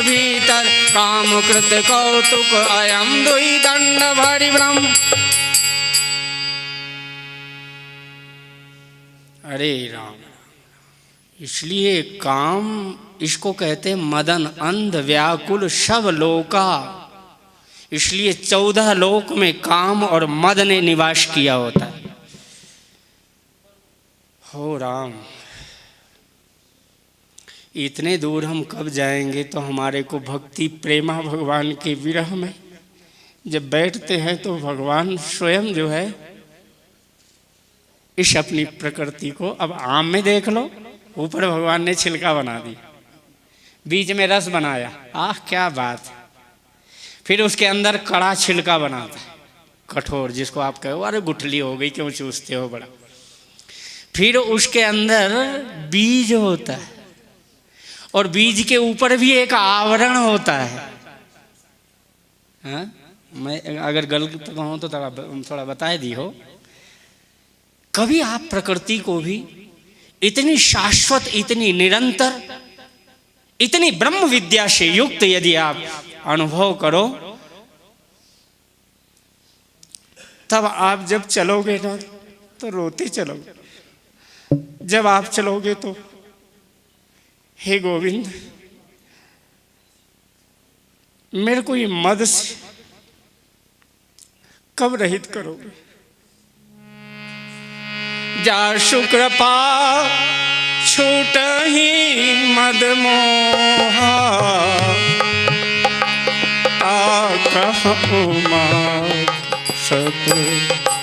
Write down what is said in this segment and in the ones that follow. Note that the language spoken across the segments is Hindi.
भीतर, काम कृत कौतुक अयम दुई दंड भरि ब्रह्म। अरे राम, इसलिए काम इसको कहते मदन अंध व्याकुल सब लोका। इसलिए 14 लोक में काम और मद ने निवास किया होता है। हो राम, इतने दूर हम कब जाएंगे? तो हमारे को भक्ति प्रेमा भगवान के विरह में जब बैठते हैं तो भगवान स्वयं जो है इस अपनी प्रकृति को, अब आम में देख लो, ऊपर भगवान ने छिलका बना दिया, बीच में रस बनाया, आह क्या बात। फिर उसके अंदर कड़ा छिलका बनाता है, कठोर, जिसको आप कहो अरे गुठली हो गई क्यों चूसते हो बड़ा। फिर उसके अंदर बीज होता है और बीज के ऊपर भी एक आवरण होता है। हाँ? मैं अगर गलत कहूँ तो थोड़ा बताए दी हो। कभी आप प्रकृति को भी इतनी शाश्वत, इतनी निरंतर, इतनी ब्रह्म विद्या से युक्त यदि आप अनुभव करो, तब आप जब चलोगे ना तो रोते चलोगे। जब आप चलोगे तो हे गोविंद, मेरे को ये मद से कब रहित करोगे? जा शुक्रपा छूट ही मद मोहा, उमा सत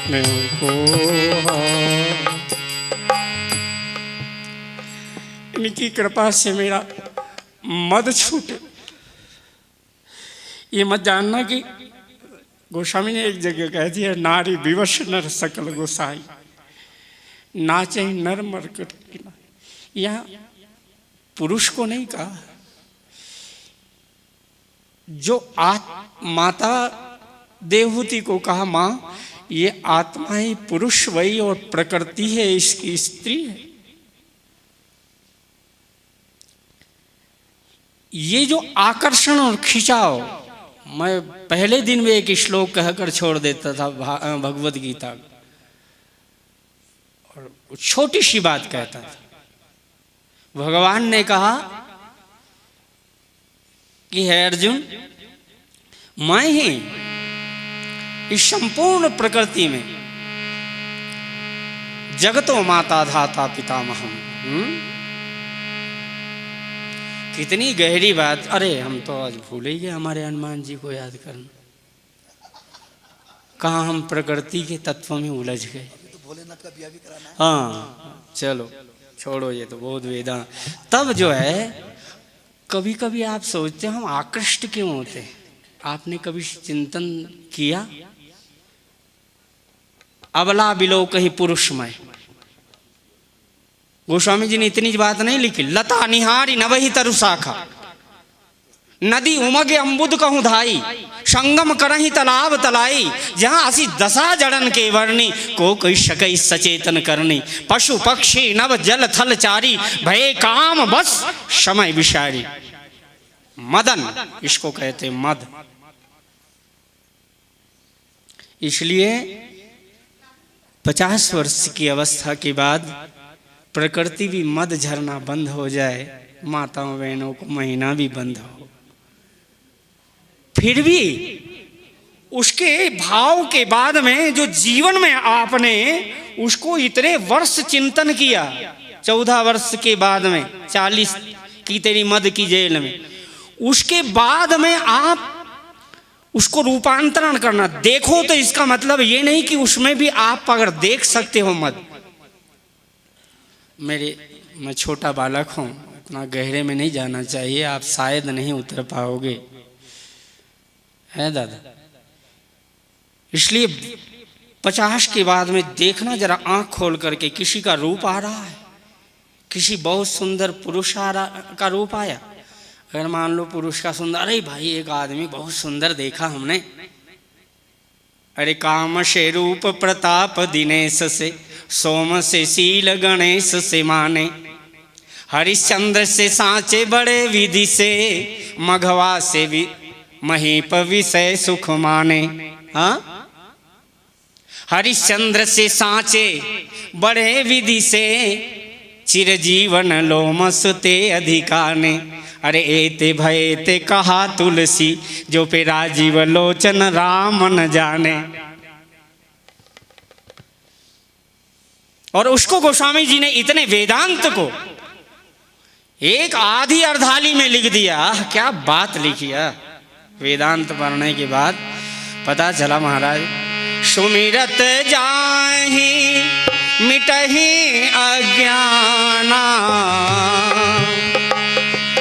में कोहा। इनकी कृपा से मेरा मद छूटे। ये मत जानना कि गोस्वामी ने एक जगह कह दिया, नारी विवश नर सकल गोसाई, नाचे नर मरकट। यहाँ पुरुष को नहीं कहा, जो माता देवहूति को कहा, माँ ये आत्मा ही पुरुष वही और प्रकृति है इसकी स्त्री है। ये जो आकर्षण और खिंचाव, मैं पहले दिन में एक श्लोक कहकर छोड़ देता था भगवत गीता, और छोटी सी बात कहता था। भगवान ने कहा कि हे अर्जुन, मैं ही इस संपूर्ण प्रकृति में जगतो माता धाता पितामहम। कितनी गहरी बात। अरे हम तो आज भूल ही गए हमारे हनुमान जी को याद करना। कहाँ हम प्रकृति के तत्व में उलझ गए। हाँ चलो छोड़ो, ये तो बहुत वेदांत। तब जो है कभी कभी आप सोचते हैं हम आकृष्ट क्यों होते हैं। आपने कभी चिंतन किया? अबला बिलो कहीं पुरुषमय। गोस्वामी जी ने इतनी बात नहीं लिखी। लता निहारी नवही तरु शाखा, नदी उमगे अम्बुद कहूँ धाई, संगम करही तालाब तलाई, जहाँ असी दशा जड़न के वर्णी, को कोई शकई सचेतन करनी, पशु पक्षी नव जल थल चारी, भय काम बस समय विषारी। मदन इसको कहते मद। इसलिए 50 वर्ष की अवस्था के बाद प्रकृति भी मद झरना बंद हो जाए, माताओं बहनों को महीना भी बंद हो, फिर भी उसके भाव के बाद में जो जीवन में आपने उसको इतने वर्ष चिंतन किया, 14 वर्ष के बाद में 40 की तेरी मद की जेल में, उसके बाद में आप उसको रूपांतरण करना देखो। तो इसका मतलब ये नहीं कि उसमें भी आप अगर देख सकते हो मद। मैं छोटा बालक हूँ, इतना गहरे में नहीं जाना चाहिए, आप शायद नहीं उतर पाओगे, है दादा। इसलिए 50 के बाद में देखना जरा आंख खोल करके, किसी का रूप आ रहा है, किसी बहुत सुंदर पुरुष का रूप आया। अगर मान लो पुरुष का सुंदर, अरे भाई एक आदमी बहुत सुंदर देखा हमने, अरे काम से रूप प्रताप दिनेश से, सोम से शील गणेश से माने, हरिश्चंद्र से सांचे बड़े विधि से, मघवा से भी महीप विषय सुख माने। हाँ, हरिश्चंद्र से सांचे बड़े विधि से, चिरजीवन लोमस ते अधिकाने। अरे एते भये ते कहा तुलसी, जो पे राजीव लोचन राम न जाने। और उसको गोस्वामी जी ने इतने वेदांत को एक आधी अर्धाली में लिख दिया। क्या बात लिखी है। वेदांत पढ़ने के बाद पता चला महाराज, सुमिरत जाहि मिटहि अज्ञाना,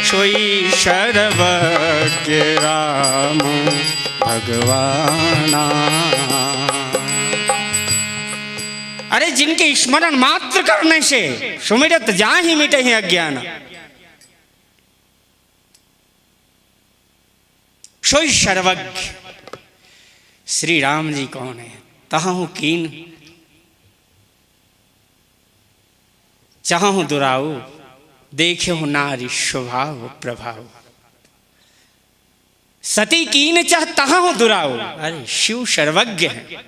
सोई सर्वज्ञ राम भगवाना। अरे जिनके स्मरण मात्र करने से सुमिरत जाहि मिटहि अज्ञान, सोई सर्वज्ञ। श्री राम जी कौन है? तहु कीन चाहूं दुराऊ, देखे नारी स्वभाव प्रभाव। सती कीन चाहता हूं दुराऊ, अरे शिव सर्वज्ञ है।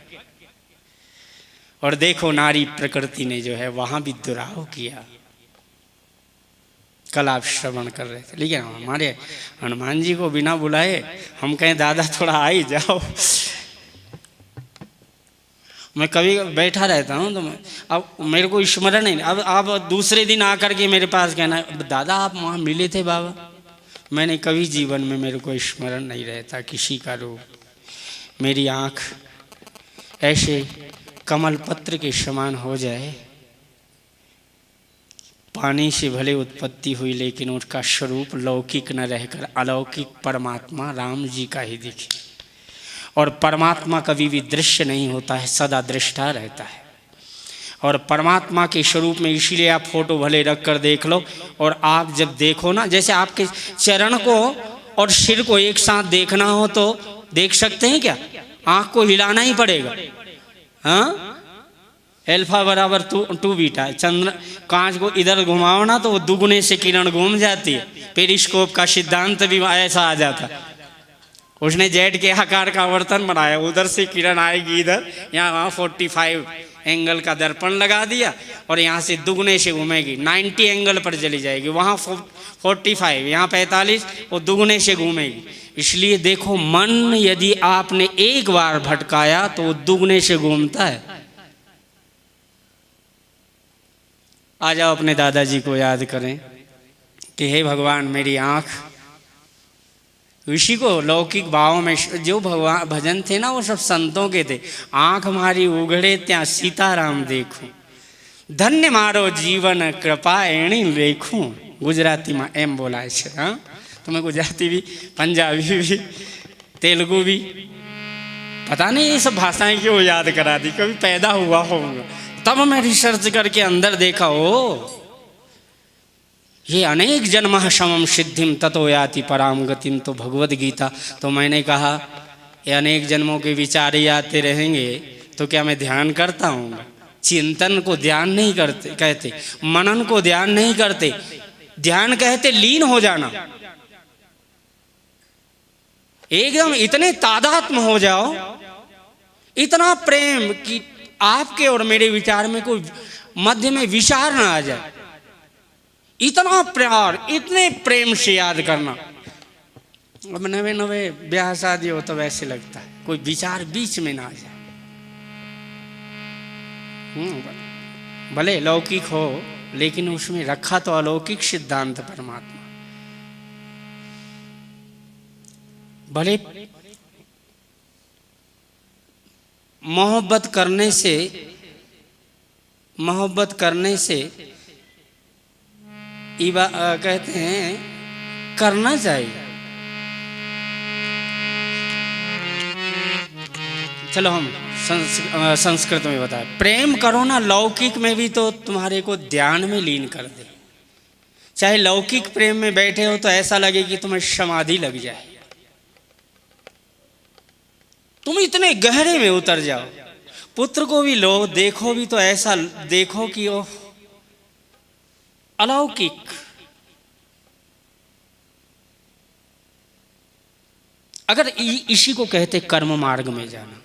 और देखो नारी प्रकृति ने जो है वहां भी दुराव किया। कल आप श्रवण कर रहे थे, लेकिन हमारे हनुमान जी को बिना बुलाए हम कहें दादा थोड़ा आ ही जाओ। मैं कभी बैठा रहता हूँ तो मैं, अब मेरे को स्मरण नहीं, अब आप दूसरे दिन आकर के मेरे पास कहना दादा आप वहाँ मिले थे बाबा। मैंने कभी जीवन में मेरे को स्मरण नहीं रहता किसी का रूप। मेरी आँख ऐसे कमल पत्र के समान हो जाए, पानी से भले उत्पत्ति हुई लेकिन उसका स्वरूप लौकिक न रहकर अलौकिक परमात्मा राम जी का ही दिखे। और परमात्मा कभी भी दृश्य नहीं होता है, सदा दृष्टा रहता है। और परमात्मा के स्वरूप में इसीलिए आप फोटो भले रख कर देख लो, और आप जब देखो ना, जैसे आपके चरण को और सिर को एक साथ देखना हो तो देख सकते हैं क्या? आँख को हिलाना ही पड़ेगा। हाँ, एल्फा बराबर टू बीटा। चंद्र कांच को इधर घुमाओ ना तो वो दुगुने से किरण घूम जाती है। पेरिस्कोप का सिद्धांत भी ऐसा आ जाता। उसने जेट के आकार का आवर्तन बनाया, उधर से किरण आएगी इधर, यहाँ 45 एंगल का दर्पण लगा दिया और यहाँ से दुगने से घूमेगी, 90 एंगल पर चली जाएगी। वहाँ 45, यहाँ 45, वो दुगने से घूमेगी। इसलिए देखो, मन यदि आपने एक बार भटकाया तो वो दुगने से घूमता है। आ जाओ अपने दादाजी को याद करें कि हे भगवान मेरी आँख, ऋषि को लौकिक भाव में जो भगवान भजन थे ना वो सब संतों के थे। आँख हमारी उघड़े त्या सीताराम देखूं, धन्य मारो जीवन कृपा एणी देखूं। गुजराती में एम बोलाय छे। हाँ, तुम्हें गुजराती भी, पंजाबी भी, तेलुगु भी, पता नहीं ये सब भाषाएं क्यों याद करा दी। कभी पैदा हुआ होगा तब मैं रिसर्च करके अंदर देखा, ओ ये अनेक जन्म समम सिद्धिम ततो याति पराम गतिम, तो भगवद गीता। तो मैंने कहा ये अनेक जन्मों के विचार ही आते रहेंगे तो क्या मैं ध्यान करता हूँ? चिंतन को ध्यान नहीं करते कहते, मनन को ध्यान नहीं करते। ध्यान कहते लीन हो जाना, एकदम इतने तादात्म्य हो जाओ, इतना प्रेम कि आपके और मेरे विचार में कोई मध्य में विचार ना आ जाए। इतना प्यार, इतने प्रेम से याद करना। अब नवे नवे ब्याह शादी हो तो वैसे लगता है, कोई विचार बीच में ना आ जाए। भले लौकिक हो लेकिन उसमें रखा तो अलौकिक सिद्धांत परमात्मा। भले मोहब्बत करने से कहते हैं करना चाहिए। चलो हम संस्कृत में बताएं, प्रेम करो ना लौकिक में भी तो तुम्हारे को ध्यान में लीन कर दे। चाहे लौकिक प्रेम में बैठे हो तो ऐसा लगे कि तुम्हें समाधि लग जाए, तुम इतने गहरे में उतर जाओ। पुत्र को भी लो, देखो भी तो ऐसा देखो कि ओ अलौकिक अगर इसी को कहते कर्म मार्ग में जाना।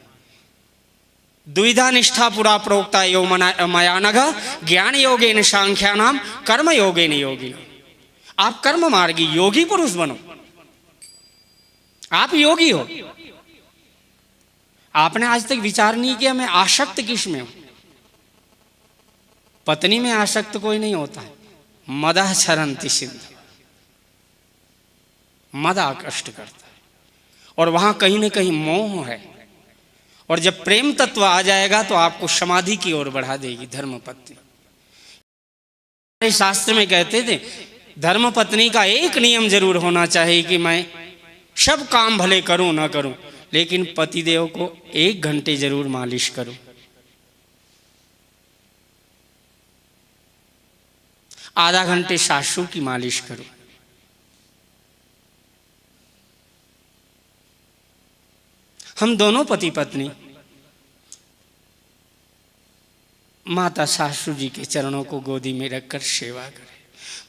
द्विधा निष्ठा पुरा प्रोक्ता यो मया नघ ज्ञान योगेन सांख्यानाम कर्म योगेन योगी। आप कर्म मार्गी योगी पुरुष बनो, आप योगी हो। आपने आज तक विचार नहीं किया मैं आसक्त किस में हूं। पत्नी में आसक्त कोई नहीं होता है। मदः छरन्ति सिंधु, मद आकृष्ट करता है और वहां कहीं ना कहीं मोह है। और जब प्रेम तत्व आ जाएगा तो आपको समाधि की ओर बढ़ा देगी धर्मपत्नी। हमारे शास्त्र में कहते थे धर्मपत्नी का एक नियम जरूर होना चाहिए कि मैं सब काम भले करूं ना करूं, लेकिन पतिदेव को 1 घंटे जरूर मालिश करूं। आधा घंटे सासू की मालिश करूं। हम दोनों पति पत्नी माता सासू जी के चरणों को गोदी में रखकर सेवा करें।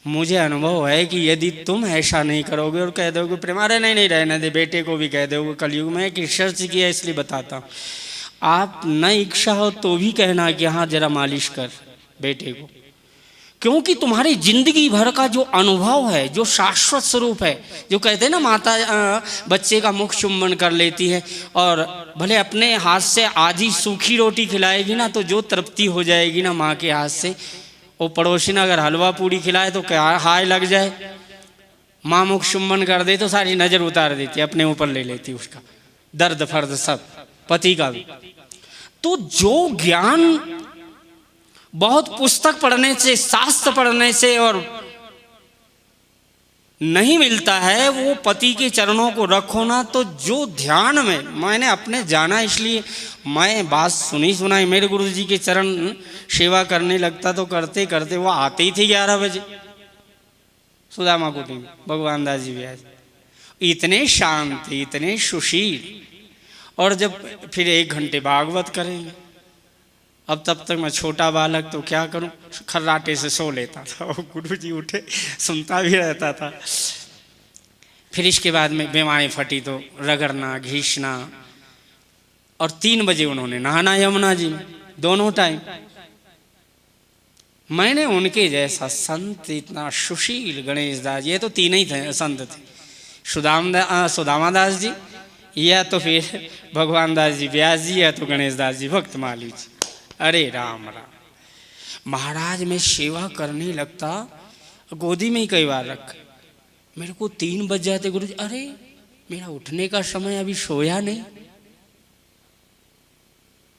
मुझे अनुभव है कि यदि तुम ऐसा नहीं करोगे और कह दोगे प्रेम, अरे नहीं रहने दे, बेटे को भी कह दोगे कलयुग में कि शर्त किया इसलिए बताता हूँ, आप न इच्छा हो तो भी कहना कि हाँ जरा मालिश कर बेटे को, क्योंकि तुम्हारी जिंदगी भर का जो अनुभव है, जो शाश्वत स्वरूप है, जो कहते हैं ना माता बच्चे का मुख चुम्बन कर लेती है और भले अपने हाथ से आधी सूखी रोटी खिलाएगी ना तो जो तृप्ति हो जाएगी ना माँ के हाथ से, वो पड़ोसी ने अगर हलवा पूड़ी खिलाए तो क्या हाय लग जाए। माँ मुख चुम्बन कर दे तो सारी नजर उतार देती, अपने ऊपर ले लेती उसका दर्द फर्द सब, पति का भी। तो जो ज्ञान बहुत पुस्तक पढ़ने से, शास्त्र पढ़ने से और नहीं मिलता है, वो पति के चरणों को रखो ना तो जो ध्यान में मैंने अपने जाना, इसलिए मैं बात सुनी सुनाई, मेरे गुरु जी के चरण सेवा करने लगता तो करते करते वो आते ही थे 11 बजे सुदामा कुटी में, भगवान दास जी व्यास, इतने शांत, इतने सुशील। और जब फिर 1 घंटे भागवत करेंगे। अब तब तक मैं छोटा बालक तो क्या करूं, खर्राटे से सो लेता था और गुरु जी उठे सुनता भी रहता था। फिर इसके बाद में बीमारी फटी तो रगड़ना घीसना, और 3 बजे उन्होंने नहाना यमुना जी में, दोनों टाइम। मैंने उनके जैसा संत इतना सुशील, गणेश दास, ये तो 3 ही थे संत थे, सुदामा दास जी, या तो फिर भगवान दास जी व्यास जी, या तो गणेश दास जी भक्त माली जी। अरे राम राम। महाराज में सेवा करने लगता, गोदी में ही कई बार रख, मेरे को 3 बज जाते, गुरु जी अरे मेरा उठने का समय, अभी सोया नहीं।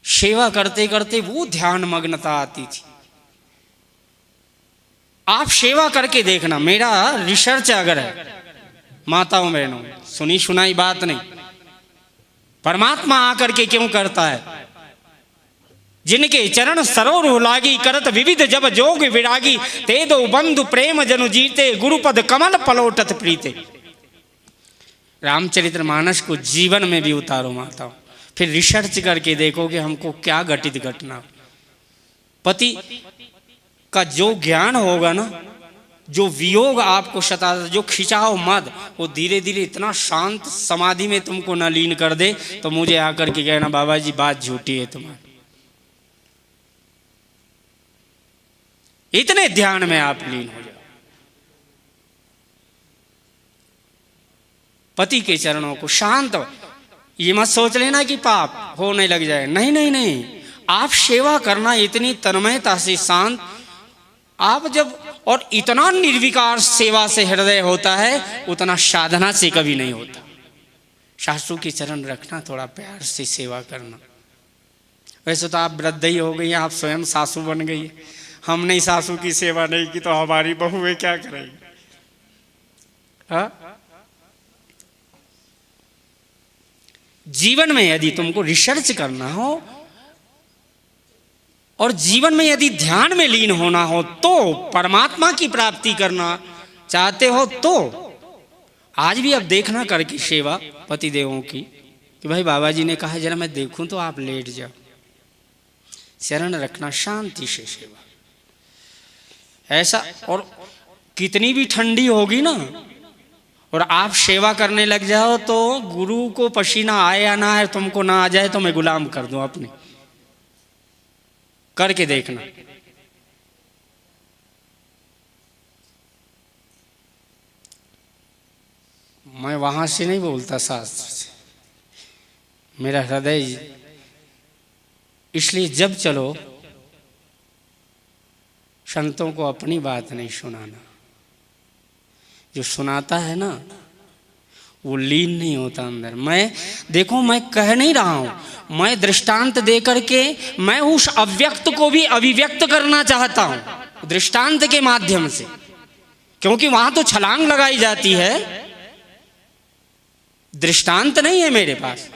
सेवा करते करते वो ध्यान मग्नता आती थी। आप सेवा करके देखना, मेरा रिसर्च अगर है, माताओं बहनों, सुनी सुनाई बात नहीं, परमात्मा आकर के क्यों करता है। जिनके चरण सरोवर लागी, करत विविध जब जोग विरागी, ते दो बंधु प्रेम जनु जीते, गुरुपद कमल पलोटत प्रीते। रामचरित्र मानस को जीवन में भी उतारो माताओं, फिर रिसर्च करके देखोगे हमको क्या घटित घटना। पति का जो ज्ञान होगा ना, जो वियोग आपको सताता, जो खिंचाव मद, वो धीरे धीरे इतना शांत समाधि में तुमको न लीन कर दे तो मुझे आकर के कहना बाबा जी बात झूठी है तुम्हारी। इतने ध्यान में आप लीन हो जाओ। पति के चरणों को शांत, ये मत सोच लेना कि पाप होने लग जाए, नहीं नहीं नहीं, आप सेवा करना इतनी तन्मयता से शांत, आप जब, और इतना निर्विकार सेवा से हृदय होता है उतना साधना से कभी नहीं होता। सासू के चरण रखना, थोड़ा प्यार से सेवा करना। वैसे तो आप वृद्ध ही हो गई, आप स्वयं सासू बन गई, हमने सासू की सेवा नहीं की तो हमारी बहुएं क्या करेंगी। हाँ? जीवन में यदि तुमको रिसर्च करना हो और जीवन में यदि ध्यान में लीन होना हो, तो परमात्मा की प्राप्ति करना चाहते हो, तो आज भी अब देखना करके सेवा पति देवों की, कि भाई बाबा जी ने कहा जरा मैं देखूं तो आप लेट जाओ, चरण रखना, शांति से सेवा ऐसा। और कितनी भी ठंडी होगी ना, और आप सेवा करने लग जाओ तो गुरु को पसीना आए या ना आए, तुमको ना आ जाए तो मैं गुलाम कर दूं अपने, करके देखना। मैं वहां से नहीं बोलता, शास्त्र से, मेरा हृदय। इसलिए जब चलो संतों को अपनी बात नहीं सुनाना, जो सुनाता है ना वो लीन नहीं होता अंदर। मैं देखो, मैं कह नहीं रहा हूं, मैं दृष्टांत दे करके मैं उस अव्यक्त को भी अभिव्यक्त करना चाहता हूं दृष्टांत के माध्यम से, क्योंकि वहां तो छलांग लगाई जाती है, दृष्टांत नहीं है मेरे पास।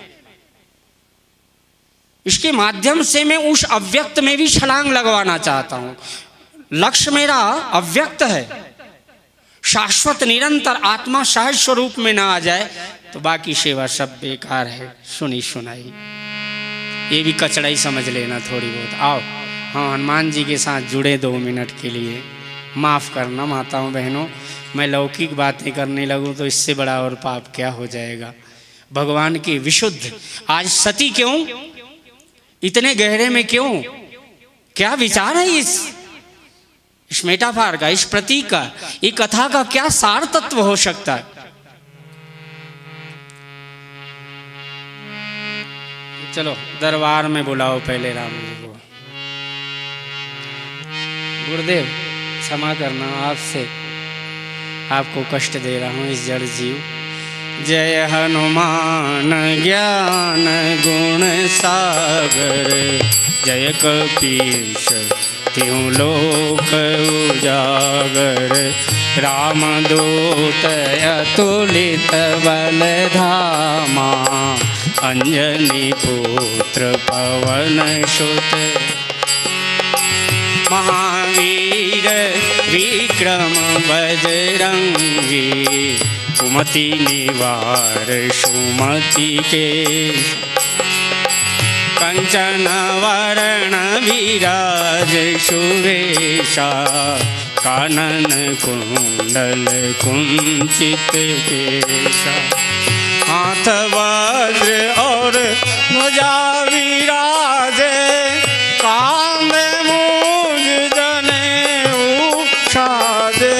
इसके माध्यम से मैं उस अव्यक्त में भी छलांग लगवाना चाहता हूं। लक्ष्य मेरा अव्यक्त है, शाश्वत निरंतर आत्मा सहज स्वरूप में ना आ जाए तो बाकी सेवा सब बेकार है, सुनी सुनाई। ये भी कचड़ा ही समझ लेना थोड़ी बहुत। आओ हाँ, हनुमान जी के साथ जुड़े 2 मिनट के लिए। माफ़ करना माताओं बहनों, मैं लौकिक बातें करने लगूं तो इससे बड़ा और पाप क्या हो जाएगा। भगवान की विशुद्ध आज सती क्यों, इतने गहरे में क्यों, क्या विचार है इस मेटाफार का, इस प्रतीक का, ये कथा का क्या सार तत्व हो सकता है। चलो दरबार में बुलाओ पहले राम जी को। गुरुदेव क्षमा करना, आपसे आपको कष्ट दे रहा हूं इस जड़ जीव। जय हनुमान ज्ञान गुण सागर, जय कपीश त्यों लोक उजागर, रामदूत अतुलित बल धामा, अंजनी पुत्र पवन सुत, महावीर विक्रम बजरंगी, कुमति निवार सुमति के, कंचन वरण विराज सुवेशा, कानन कुंडल कुंचित केशा, हाथ वज्र और ध्वजा विराजे, कांधे मूंज जनेऊ साजे,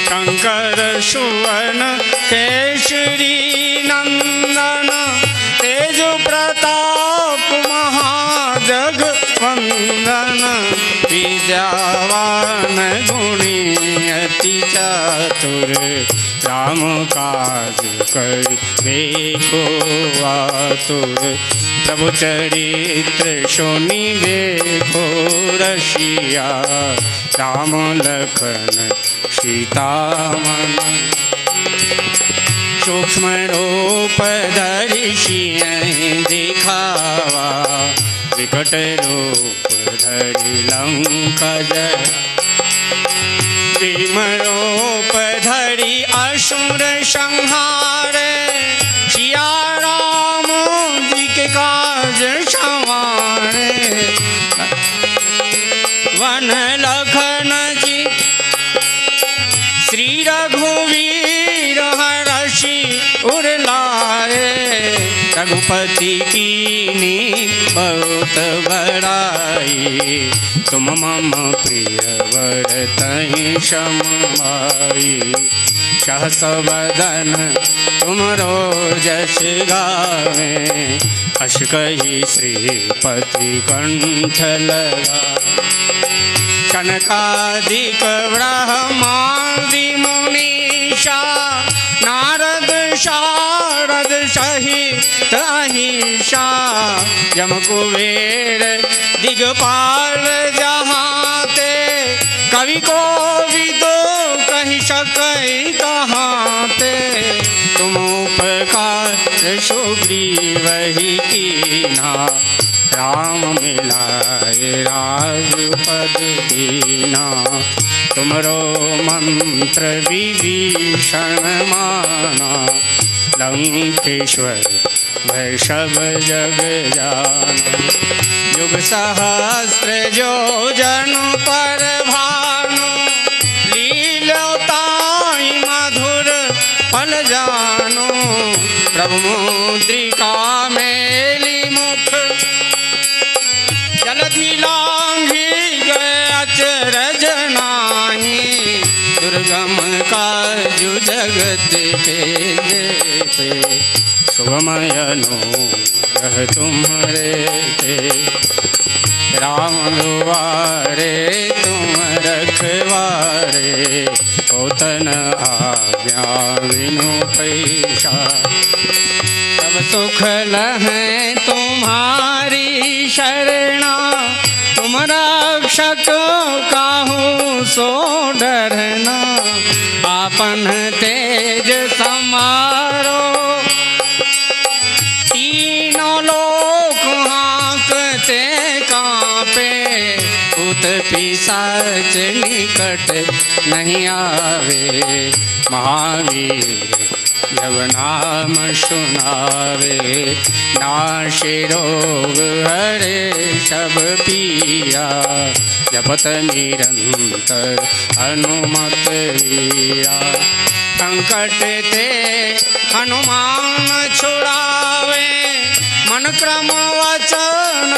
शंकर सुवन केसरी नंदन, तेज प्रताप महाजग वंदन, विद्यावान गुणी अति चातुर, राम काज करिबे आतुर, प्रभु चरित्र सुनिबे रसिया, राम लखन सीता मन, सूक्ष्म रूप धरि सियहि दिखावा, विकट रूप धरि लंका जय, भीम रूप धरि असुर संहारे, सिया राम जी के काज संवारे, वन लखन जी श्री रघुवीर हरषि उर लाए, रघुपति कीनी बहुत बड़ाई, तुम मम प्रिय वरतहि सम भाई, सहस वदन तुमरो जस गावे, अस कहि श्रीपति कंठ लगा, कनकादिक ब्रह्मादि मुनीषा, नारद शारद सहित अहिषा, यम कुबेर दिगपाल जहाते, कवि कोविदो कहि सकै कहाते, तुम उपकार सुग्रीवहि कीन्हा, राम मिलाए राजपद दीना, तुमरो मंत्र विभीषण माना, लंकेश्वर भय सब जग जाना, युग सहस्र जो जन पर भानु, लील्योताहि मधुर फल मुद्रिका मेली मुख जलधि लांघी गए अचरज नाही। दुर्गम काजु जगत के जेते शुभमय अनुग्रह तुम्हारे थे। राम दुआरे तुम रखवारे होतन आज्ञा बिनु पैसा। सब सुख लहै तुम्हारी शरणा तुम रक्षक काहू सो डरना। आपन तेज समारो तीनों लोक हाँकते कांपे। भूत पिशाच निकट नहीं आवे। महावीर जब नाम सुनावे नाशे रोग हरे सब पिया। जपत निरंतर हनुमत वीरा। संकट ते हनुमान छुड़ावे मन क्रम वचन